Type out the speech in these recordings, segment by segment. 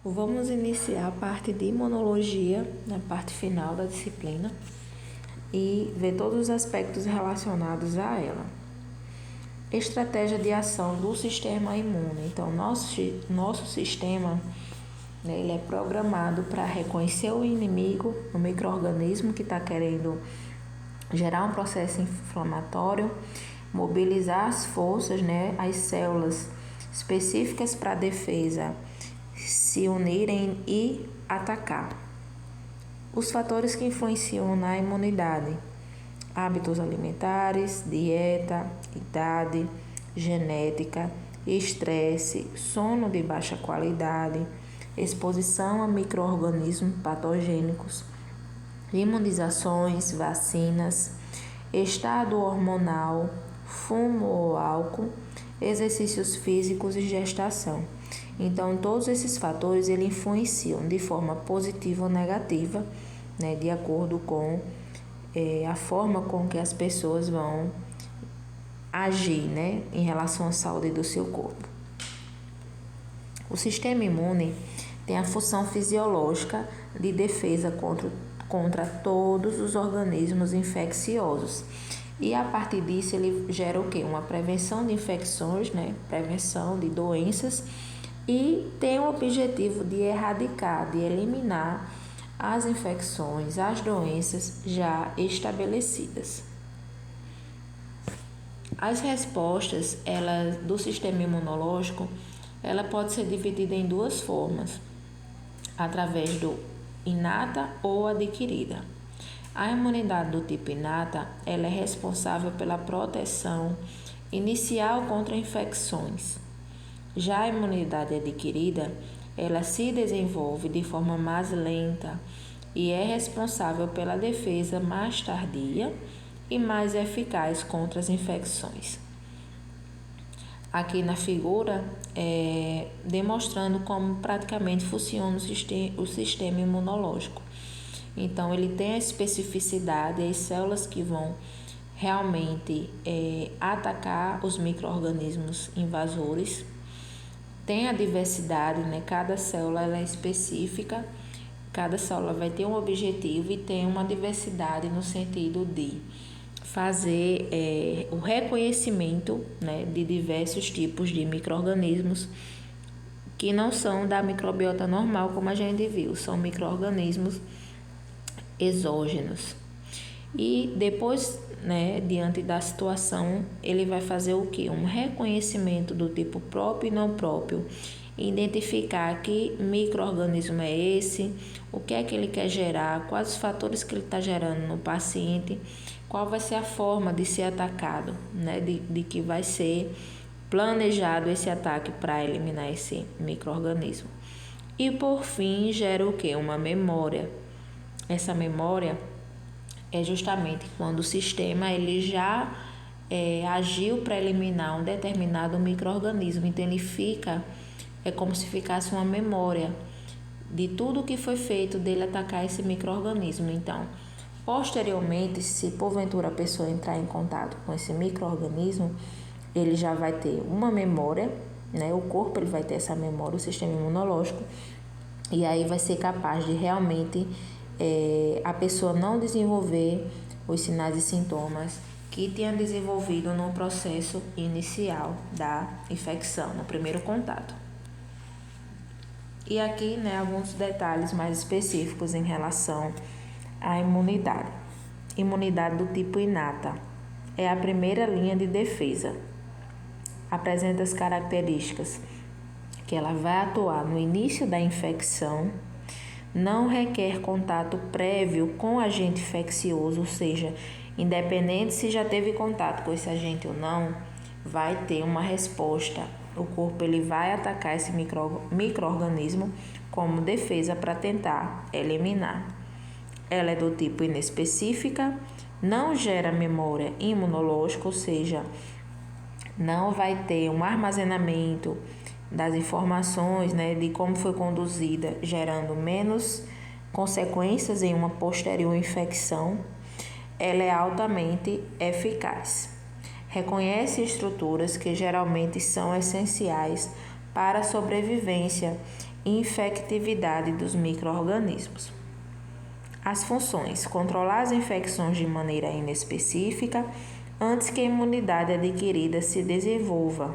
Vamos iniciar a parte de imunologia, na parte final da disciplina, e ver todos os aspectos relacionados a ela. Estratégia de ação do sistema imune. Então, nosso sistema, né, ele é programado para reconhecer o inimigo, o micro-organismo que está querendo gerar um processo inflamatório, mobilizar as forças, né, as células específicas para a defesa se unirem e atacar. Os fatores que influenciam na imunidade: hábitos alimentares, dieta, idade, genética, estresse, sono de baixa qualidade, exposição a micro-organismos patogênicos, imunizações, vacinas, estado hormonal, fumo ou álcool, exercícios físicos e gestação. Então, todos esses fatores ele influenciam de forma positiva ou negativa, né, de acordo com a forma com que as pessoas vão agir, né, em relação à saúde do seu corpo. O sistema imune tem a função fisiológica de defesa contra todos os organismos infecciosos. E a partir disso ele gera o quê? Uma prevenção de infecções, né? Prevenção de doenças, e tem o objetivo de erradicar, de eliminar as infecções, as doenças já estabelecidas. As respostas do sistema imunológico, ela pode ser dividida em duas formas, através do inata ou adquirida. A imunidade do tipo inata, ela é responsável pela proteção inicial contra infecções. Já a imunidade adquirida, ela se desenvolve de forma mais lenta e é responsável pela defesa mais tardia e mais eficaz contra as infecções. Aqui na figura, demonstrando como praticamente funciona o sistema imunológico. Então, ele tem a especificidade, as células que vão realmente atacar os micro-organismos invasores. Tem a diversidade, né? Cada célula ela é específica, cada célula vai ter um objetivo e tem uma diversidade no sentido de fazer o reconhecimento, né, de diversos tipos de micro-organismos que não são da microbiota normal, como a gente viu, são micro-organismos exógenos. E depois, né, diante da situação, ele vai fazer o quê? Um reconhecimento do tipo próprio e não próprio, identificar que micro-organismo é esse, o que é que ele quer gerar, quais os fatores que ele está gerando no paciente, qual vai ser a forma de ser atacado, né, de que vai ser planejado esse ataque para eliminar esse micro-organismo. E por fim, gera o quê? Uma memória. Essa memória é justamente quando o sistema ele já agiu para eliminar um determinado micro-organismo. Então, ele é como se ficasse uma memória de tudo que foi feito dele atacar esse micro-organismo. Então, posteriormente, se porventura a pessoa entrar em contato com esse micro-organismo, ele já vai ter uma memória, né? O corpo ele vai ter essa memória, o sistema imunológico, e aí vai ser capaz de realmente a pessoa não desenvolver os sinais e sintomas que tinha desenvolvido no processo inicial da infecção, no primeiro contato. E aqui, né, alguns detalhes mais específicos em relação à imunidade. Imunidade do tipo inata é a primeira linha de defesa. Apresenta as características que ela vai atuar no início da infecção, não requer contato prévio com agente infeccioso, ou seja, independente se já teve contato com esse agente ou não, vai ter uma resposta. O corpo ele vai atacar esse micro-organismo como defesa para tentar eliminar. Ela é do tipo inespecífica, não gera memória imunológica, ou seja, não vai ter um armazenamento das informações, né, de como foi conduzida, gerando menos consequências em uma posterior infecção. Ela é altamente eficaz. Reconhece estruturas que geralmente são essenciais para a sobrevivência infectividade dos micro-organismos. As funções: controlar as infecções de maneira inespecífica antes que a imunidade adquirida se desenvolva.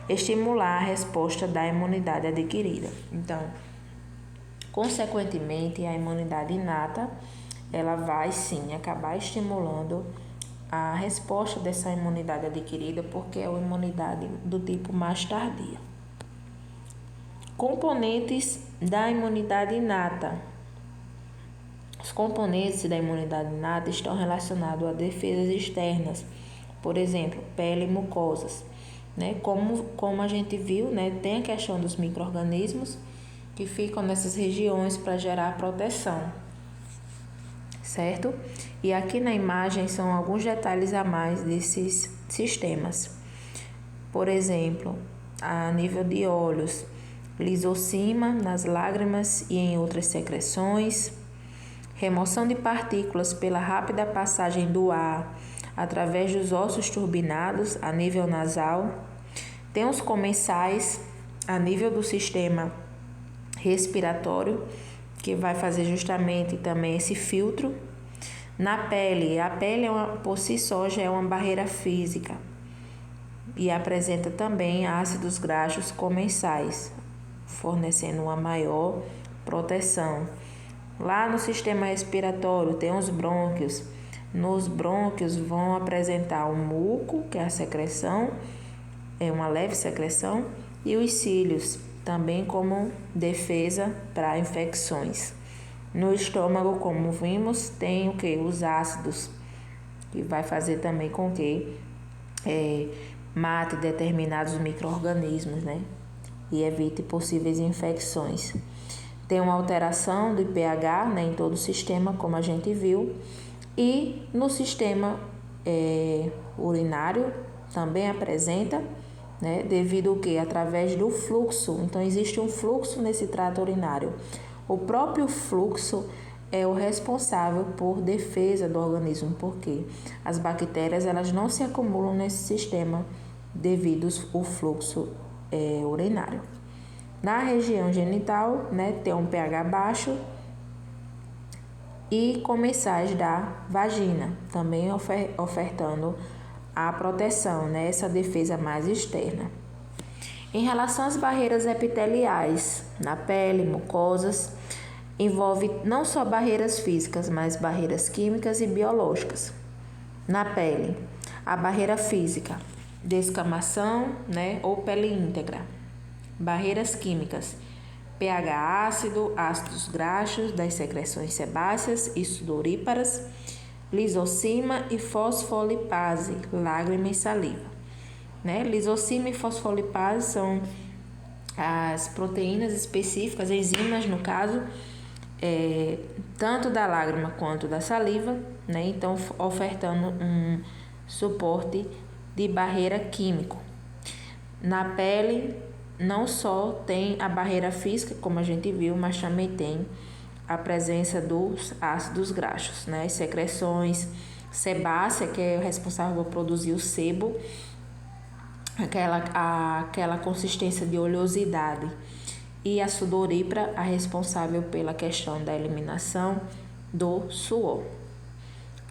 Estimular a resposta da imunidade adquirida. Então, consequentemente, a imunidade inata, ela vai sim acabar estimulando a resposta dessa imunidade adquirida, porque é uma imunidade do tipo mais tardia. Componentes da imunidade inata. Os componentes da imunidade inata estão relacionados a defesas externas, por exemplo, pele e mucosas. Como a gente viu, tem a questão dos micro-organismos que ficam nessas regiões para gerar proteção, certo? E aqui na imagem são alguns detalhes a mais desses sistemas. Por exemplo, a nível de olhos, lisocima nas lágrimas e em outras secreções, remoção de partículas pela rápida passagem do ar através dos ossos turbinados a nível nasal. Tem os comensais a nível do sistema respiratório, que vai fazer justamente também esse filtro. Na pele, a pele por si só já é uma barreira física e apresenta também ácidos graxos comensais, fornecendo uma maior proteção. Lá no sistema respiratório tem os brônquios. Nos brônquios vão apresentar o muco, que é a secreção, é uma leve secreção, e os cílios, também como defesa para infecções. No estômago, como vimos, tem o que? Os ácidos, que vai fazer também com que mate determinados micro-organismos, e evite possíveis infecções. Tem uma alteração do pH, em todo o sistema, como a gente viu, e no sistema urinário também apresenta, devido ao que? Através do fluxo. Então, existe um fluxo nesse trato urinário. O próprio fluxo é o responsável por defesa do organismo, porque as bactérias elas não se acumulam nesse sistema devido ao fluxo urinário. Na região genital, tem um pH baixo e comensais da vagina, também ofertando a proteção, essa defesa mais externa. Em relação às barreiras epiteliais, na pele, mucosas, envolve não só barreiras físicas, mas barreiras químicas e biológicas. Na pele, a barreira física, descamação, ou pele íntegra. Barreiras químicas, pH ácido, ácidos graxos das secreções sebáceas e sudoríparas, lisocima e fosfolipase, lágrima e saliva. Lisocima e fosfolipase são as proteínas específicas, enzimas no caso, tanto da lágrima quanto da saliva, então ofertando um suporte de barreira químico. Na pele, não só tem a barreira física, como a gente viu, mas também tem a presença dos ácidos graxos, as secreções sebácea, que é o responsável por produzir o sebo, aquela consistência de oleosidade, e a sudorípara, a responsável pela questão da eliminação do suor.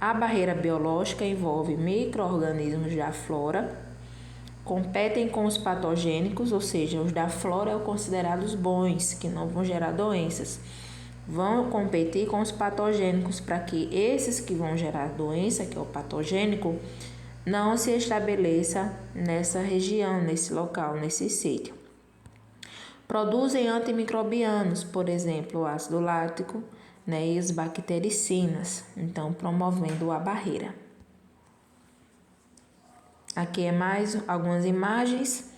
A barreira biológica envolve micro-organismos da flora, competem com os patogênicos, ou seja, os da flora são considerados bons, que não vão gerar doenças. Vão competir com os patogênicos para que esses que vão gerar doença, que é o patogênico, não se estabeleça nessa região, nesse local, nesse sítio. Produzem antimicrobianos, por exemplo, o ácido lático, e as bactericinas, então promovendo a barreira. Aqui é mais algumas imagens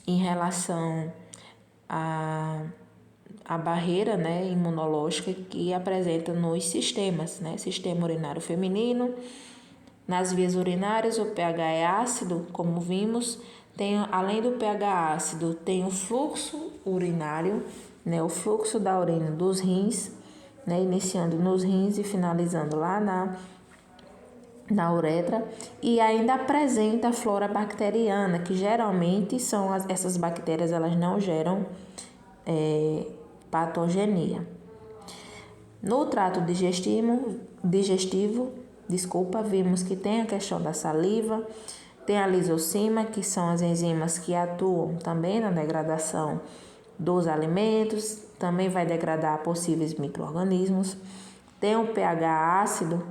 em relação a barreira imunológica que apresenta nos sistemas, sistema urinário feminino. Nas vias urinárias, o pH é ácido, como vimos. Além do pH ácido, tem o fluxo urinário, o fluxo da urina dos rins, iniciando nos rins e finalizando lá na uretra, e ainda apresenta a flora bacteriana, que geralmente são essas bactérias, elas não geram patogenia. No trato digestivo, vimos que tem a questão da saliva, tem a lisocima, que são as enzimas que atuam também na degradação dos alimentos, também vai degradar possíveis micro-organismos. Tem o pH ácido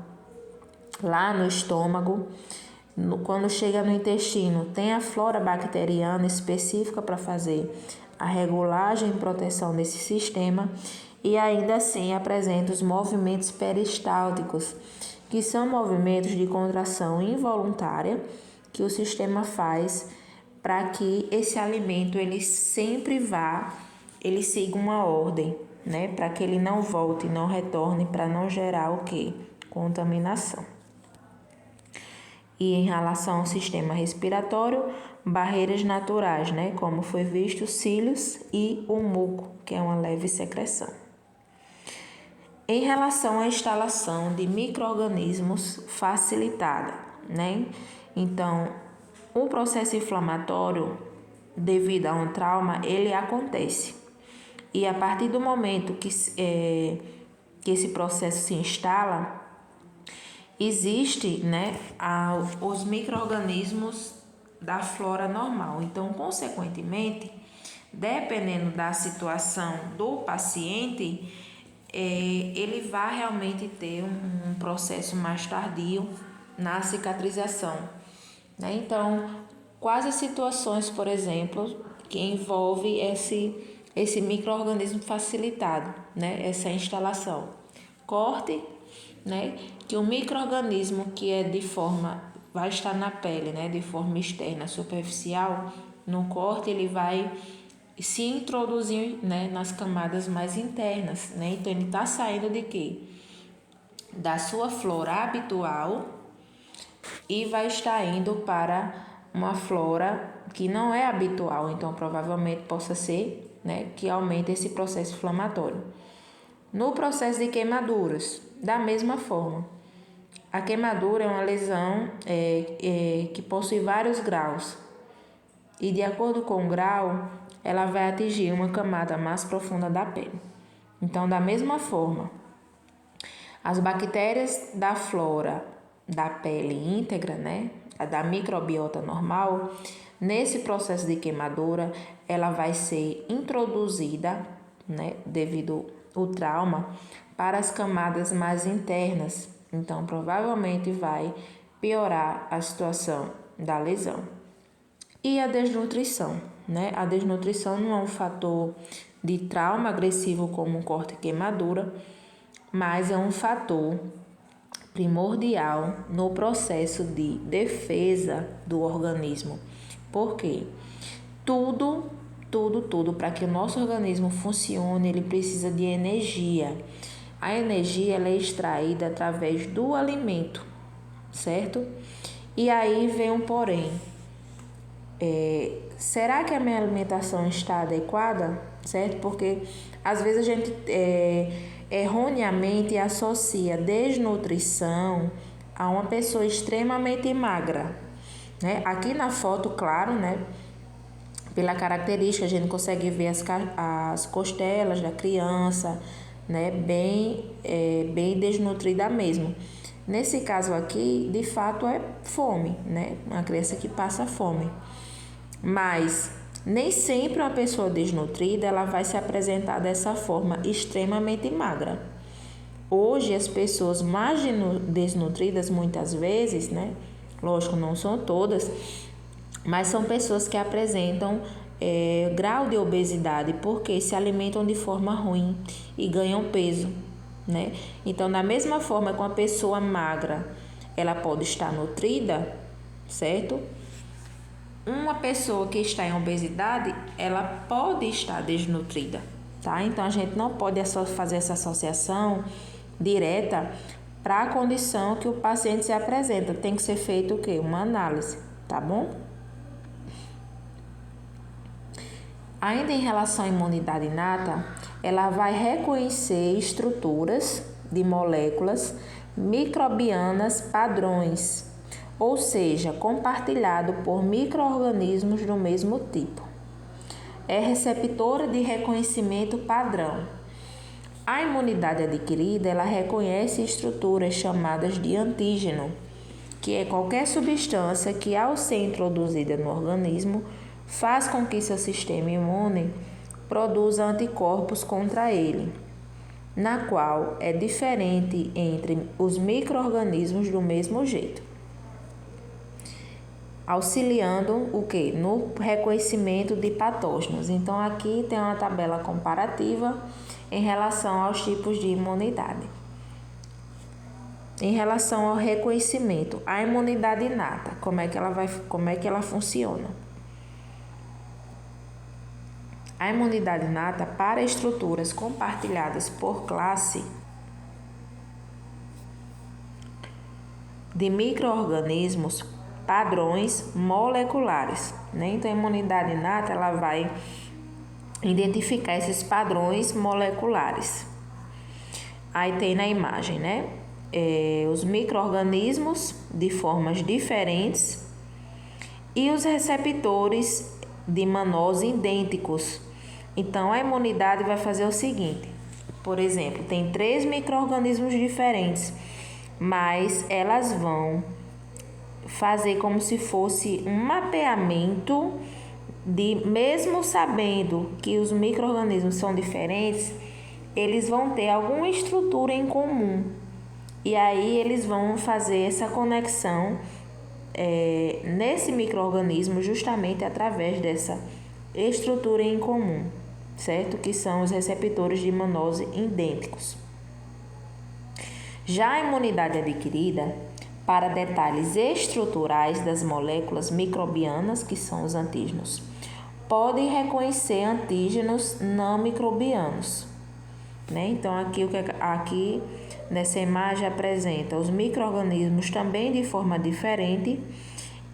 lá no estômago. Quando chega no intestino, tem a flora bacteriana específica para fazer a regulagem e proteção desse sistema, e ainda assim apresenta os movimentos peristálticos, que são movimentos de contração involuntária que o sistema faz para que esse alimento ele siga uma ordem, né? Para que ele não volte, não retorne, para não gerar o quê? Contaminação. E em relação ao sistema respiratório, barreiras naturais, né? Como foi visto, cílios e o muco, que é uma leve secreção. Em relação à instalação de micro-organismos facilitada, né? Então, o processo inflamatório, devido a um trauma, ele acontece. E a partir do momento que esse processo se instala, existe, né, os micro-organismos da flora normal. Então, consequentemente, dependendo da situação do paciente, ele vai realmente ter um processo mais tardio na cicatrização, né? Então, quais as situações, por exemplo, que envolve esse micro-organismo facilitado, né? Essa instalação. Corte, né? Que o micro-organismo que vai estar na pele, né? De forma externa, superficial, no corte ele vai se introduzir, né, nas camadas mais internas, né? Então ele está saindo de quê? Da sua flora habitual e vai estar indo para uma flora que não é habitual, então provavelmente possa ser, né, que aumente esse processo inflamatório. No processo de queimaduras, da mesma forma, a queimadura é uma lesão que possui vários graus e de acordo com o grau ela vai atingir uma camada mais profunda da pele. Então, da mesma forma, as bactérias da flora da pele íntegra, né, a da microbiota normal, nesse processo de queimadura, ela vai ser introduzida, né, devido ao trauma, para as camadas mais internas. Então, provavelmente vai piorar a situação da lesão. E a desnutrição, né? A desnutrição não é um fator de trauma agressivo como um corte e queimadura, mas é um fator primordial no processo de defesa do organismo. Por quê? Tudo para que o nosso organismo funcione, ele precisa de energia. A energia ela é extraída através do alimento, certo? E aí vem um porém. Será que a minha alimentação está adequada? Certo? Porque às vezes a gente erroneamente associa desnutrição a uma pessoa extremamente magra, né? Aqui na foto, claro, né? Pela característica, a gente consegue ver as costelas da criança, né? Bem desnutrida mesmo. Nesse caso aqui, de fato, é fome, né? Uma criança que passa fome. Mas nem sempre uma pessoa desnutrida ela vai se apresentar dessa forma extremamente magra. Hoje as pessoas mais desnutridas muitas vezes, né? Lógico, não são todas, mas são pessoas que apresentam grau de obesidade porque se alimentam de forma ruim e ganham peso, né? Então, da mesma forma que uma pessoa magra ela pode estar nutrida, certo? Uma pessoa que está em obesidade, ela pode estar desnutrida, tá? Então, a gente não pode fazer essa associação direta para a condição que o paciente se apresenta. Tem que ser feito o quê? Uma análise, tá bom? Ainda em relação à imunidade inata, ela vai reconhecer estruturas de moléculas microbianas padrões, ou seja, compartilhado por micro-organismos do mesmo tipo. é receptora de reconhecimento padrão. A imunidade adquirida, ela reconhece estruturas chamadas de antígeno, que é qualquer substância que, ao ser introduzida no organismo, faz com que seu sistema imune produza anticorpos contra ele, na qual é diferente entre os micro-organismos do mesmo jeito, auxiliando o quê? No reconhecimento de patógenos. Então, aqui tem uma tabela comparativa em relação aos tipos de imunidade. Em relação ao reconhecimento, a imunidade inata, como é que ela funciona? A imunidade inata para estruturas compartilhadas por classe de micro-organismos padrões moleculares, né? Então, a imunidade inata, ela vai identificar esses padrões moleculares. Aí tem na imagem, né? Os micro-organismos de formas diferentes e os receptores de manose idênticos. Então, a imunidade vai fazer o seguinte: por exemplo, tem 3 micro-organismos diferentes, mas elas vão fazer como se fosse um mapeamento mesmo sabendo que os micro-organismos são diferentes, eles vão ter alguma estrutura em comum. E aí eles vão fazer essa conexão nesse micro-organismo justamente através dessa estrutura em comum, certo? Que são os receptores de manose idênticos. Já a imunidade adquirida, para detalhes estruturais das moléculas microbianas, que são os antígenos, pode reconhecer antígenos não microbianos, né? Então, aqui nessa imagem apresenta os micro-organismos também de forma diferente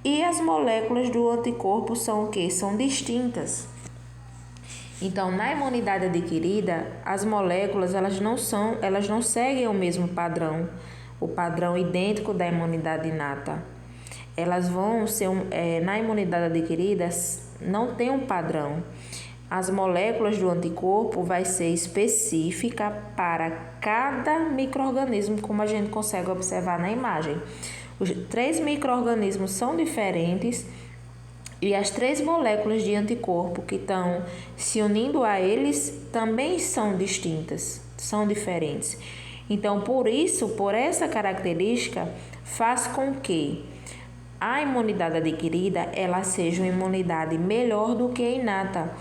e as moléculas do anticorpo são o quê? São distintas. Então, na imunidade adquirida, as moléculas elas não seguem o mesmo padrão, o padrão idêntico da imunidade inata. Elas vão ser, na imunidade adquirida, não tem um padrão. As moléculas do anticorpo vai ser específica para cada micro-organismo, como a gente consegue observar na imagem. Os 3 micro-organismos são diferentes e as 3 moléculas de anticorpo que estão se unindo a eles também são distintas, são diferentes. Então, por essa característica, faz com que a imunidade adquirida ela seja uma imunidade melhor do que a inata,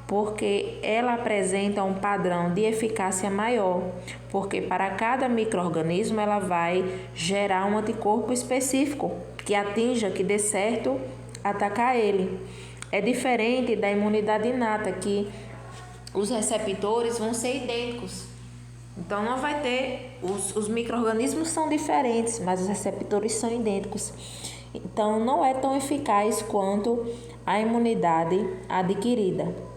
porque ela apresenta um padrão de eficácia maior, porque para cada micro-organismo ela vai gerar um anticorpo específico que atinja, que dê certo atacar ele. É diferente da imunidade inata, que os receptores vão ser idênticos. Então, não vai ter, os micro-organismos são diferentes, mas os receptores são idênticos. Então, não é tão eficaz quanto a imunidade adquirida.